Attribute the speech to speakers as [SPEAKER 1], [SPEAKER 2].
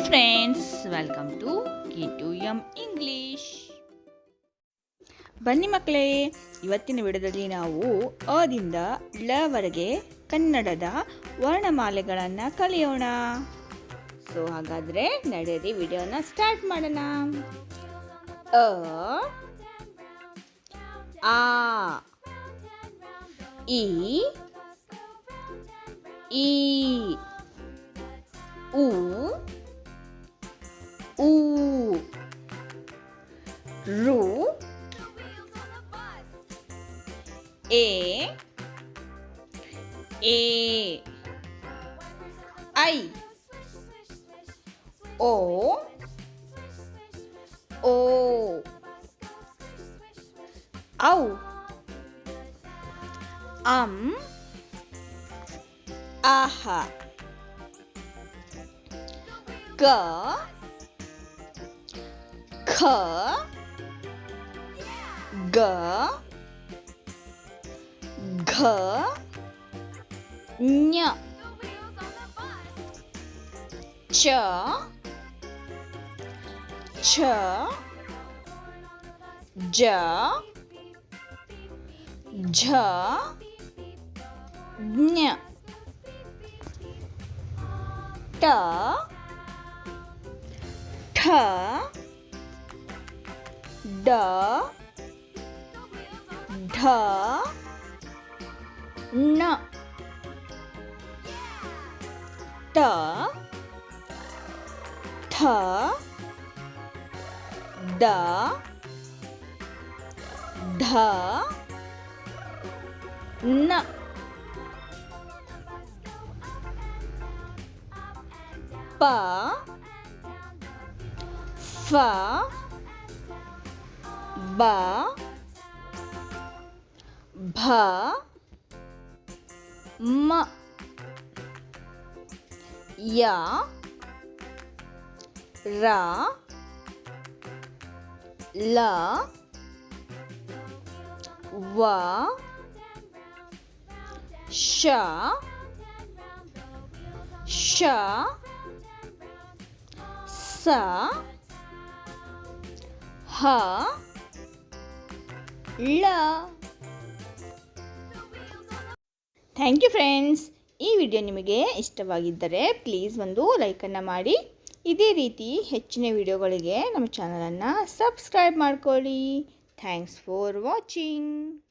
[SPEAKER 1] Friends, welcome to K2M English. ಬನ್ನಿ ಮಕ್ಕಳೇ, ಇವತ್ತಿನ ವಿಡಿಯೋದಲ್ಲಿ ನಾವು ಅದಿಂದ ಳವರೆಗೆ ಕನ್ನಡದ ವರ್ಣಮಾಲೆಗಳನ್ನು ಕಲಿಯೋಣ. ಸೊ ಹಾಗಾದರೆ ನಡೆಯಿರಿ ವಿಡಿಯೋನ ಸ್ಟಾರ್ಟ್ ಮಾಡೋಣ. ಅ, ಆ, ಈ, ಈ, ಊ, ಊ, ರು, ಎ, ಐ, ಓ, ಔ, ಆಹ, ಗ, ಖ, ಗ, ಘ, ಞ, ಚ, ಛ, ಜ, ಝ, ಞ, ಟ, ಠ, ಡ, ಢ, ಣ, ಟ, ಠ, ಡ, ಢ, ಣ. ಪ, ಫ, ಬ, ಭ, ಮ, ಯ, ರ, ಲ, ವ, ಶ, ಶ, ಸ, ಹ, ಳ. Thank you friends. ಈ ವಿಡಿಯೋ ನಿಮಗೆ ಇಷ್ಟವಾಗಿದ್ದರೆ ಪ್ಲೀಸ್ ಒಂದು ಲೈಕನ್ನು ಮಾಡಿ. ಇದೇ ರೀತಿ ಹೆಚ್ಚಿನ ವಿಡಿಯೋಗಳಿಗೆ ನಮ್ಮ ಚಾನಲನ್ನು ಸಬ್ಸ್ಕ್ರೈಬ್ ಮಾಡ್ಕೊಳ್ಳಿ. Thanks for watching.